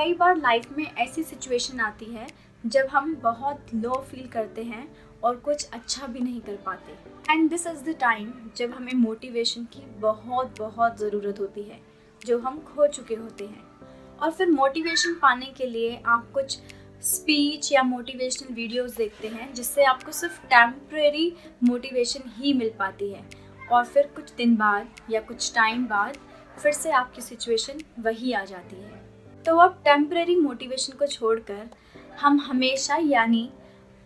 कई बार लाइफ में ऐसी सिचुएशन आती है जब हम बहुत लो फील करते हैं और कुछ अच्छा भी नहीं कर पाते। And this is the time जब हमें मोटिवेशन की बहुत बहुत ज़रूरत होती है, जो हम खो चुके होते हैं। और फिर मोटिवेशन पाने के लिए आप कुछ स्पीच या मोटिवेशनल वीडियोस देखते हैं, जिससे आपको सिर्फ टेम्परेरी मोटिवेशन ही मिल पाती है। और फिर कुछ दिन बाद या कुछ टाइम बाद फिर से आपकी सिचुएशन वही आ जाती है। तो अब टेम्परेरी मोटिवेशन को छोड़कर हम हमेशा यानी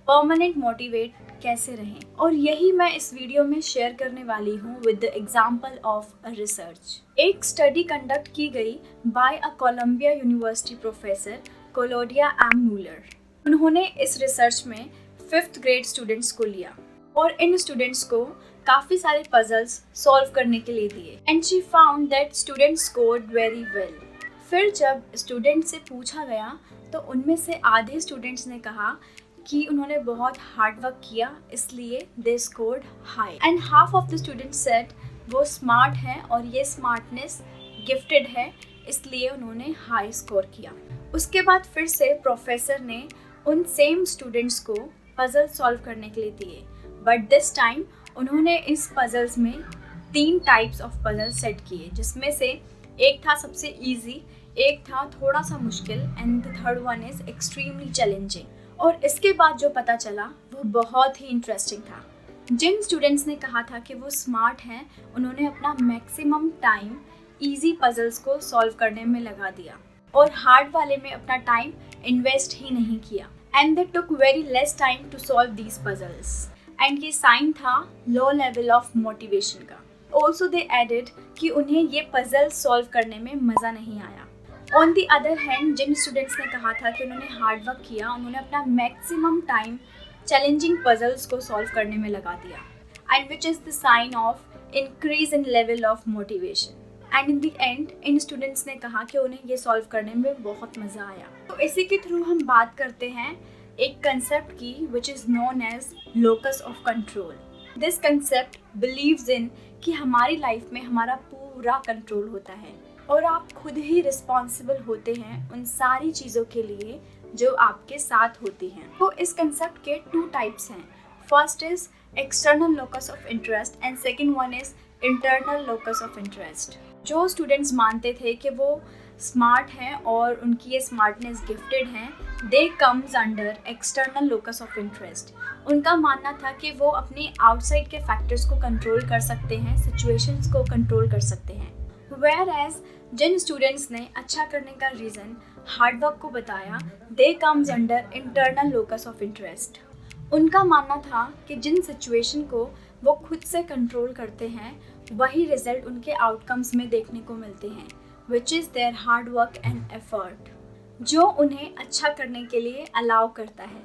परमानेंट मोटिवेट कैसे रहें, और यही मैं इस वीडियो में शेयर करने वाली हूँ with the example of a research. एक स्टडी कंडक्ट की गई by a Columbia University professor Claudia M Muller. उन्होंने इस रिसर्च में 5th ग्रेड स्टूडेंट्स को लिया और इन स्टूडेंट्स को काफ़ी सारे पजल्स सॉल्व करने के लिए दिए। And she found that students scored very well. फिर जब स्टूडेंट से पूछा गया तो उनमें से आधे स्टूडेंट्स ने कहा कि उन्होंने बहुत हार्ड वर्क किया, इसलिए they scored high. And half of the students said वो स्मार्ट हैं और ये स्मार्टनेस गिफ्टेड है, इसलिए उन्होंने हाई स्कोर किया। उसके बाद फिर से प्रोफेसर ने उन सेम स्टूडेंट्स को पजल सॉल्व करने के लिए दिए, बट दिस टाइम उन्होंने इस पजल्स में 3 टाइप्स ऑफ पजल सेट किए, जिसमें से एक था सबसे इजी, एक था थोड़ा सा मुश्किल, and the third one is extremely challenging. और इसके बाद जो पता चला वो बहुत ही इंटरेस्टिंग था। जिन स्टूडेंट्स ने कहा था कि वो स्मार्ट हैं, उन्होंने अपना मैक्सिमम टाइम इजी पजल्स को सॉल्व करने में लगा दिया और हार्ड वाले में अपना टाइम इन्वेस्ट ही नहीं किया। And they took very less time to solve these puzzles. And ये साइन था लो लेवल ऑफ मोटिवेशन का। ऑल्सो दे एडेड कि उन्हें ये पजल सॉल्व करने में मज़ा नहीं आया। ऑन दी अदर हैंड, जिन स्टूडेंट्स ने कहा था कि उन्होंने हार्ड वर्क किया, उन्होंने अपना मैक्सिमम टाइम चैलेंजिंग पजल्स को सॉल्व करने में लगा दिया, and which is the sign of increase in level of motivation. And in the end इन स्टूडेंट्स ने कहा कि उन्हें ये सॉल्व करने में बहुत मज़ा आया। तो इसी के थ्रू हम बात करते हैं एक कंसेप्ट की, which is known as locus of control. This concept believes in कि हमारी लाइफ में हमारा पूरा कंट्रोल होता है और आप खुद ही रिस्पॉन्सिबल होते हैं उन सारी चीज़ों के लिए जो आपके साथ होती हैं। तो इस कंसेप्ट के 2 टाइप्स हैं। First is external locus of interest and second one is internal locus of interest. जो स्टूडेंट्स मानते थे कि वो स्मार्ट हैं और उनकी ये स्मार्टनेस गिफ्टेड हैं, they comes under external locus of interest. उनका मानना था कि वो अपने आउटसाइड के फैक्टर्स को कंट्रोल कर सकते हैं, सिचुएशंस को कंट्रोल कर सकते हैं। वेयर एज जिन स्टूडेंट्स ने अच्छा करने का रीज़न हार्ड वर्क को बताया, they comes under internal locus of interest. उनका मानना था कि जिन सिचुएशन को वो खुद से कंट्रोल करते हैं, वही रिजल्ट उनके आउटकम्स में देखने को मिलते हैं, which is there hard work and effort, जो उन्हें अच्छा करने के लिए अलाउ करता है।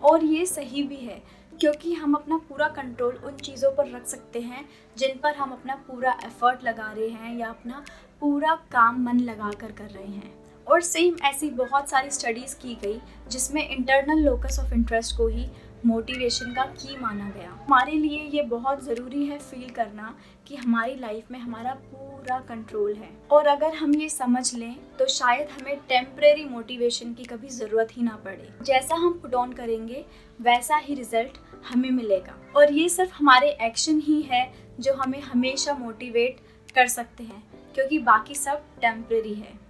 और ये सही भी है, क्योंकि हम अपना पूरा कंट्रोल उन चीज़ों पर रख सकते हैं जिन पर हम अपना पूरा एफर्ट लगा रहे हैं या अपना पूरा काम मन लगा कर रहे हैं। और सेम ऐसी बहुत सारी स्टडीज़ की गई जिसमें इंटरनल लोकस ऑफ इंटरेस्ट को ही मोटिवेशन का की माना गया। हमारे लिए ये बहुत ज़रूरी है फील करना कि हमारी लाइफ में हमारा पूरा कंट्रोल है, और अगर हम ये समझ लें तो शायद हमें टेम्परेरी मोटिवेशन की कभी ज़रूरत ही ना पड़े। जैसा हम पुट ऑन करेंगे वैसा ही रिजल्ट हमें मिलेगा, और ये सिर्फ हमारे एक्शन ही है जो हमें हमेशा मोटिवेट कर सकते हैं, क्योंकि बाकी सब टेम्परेरी है।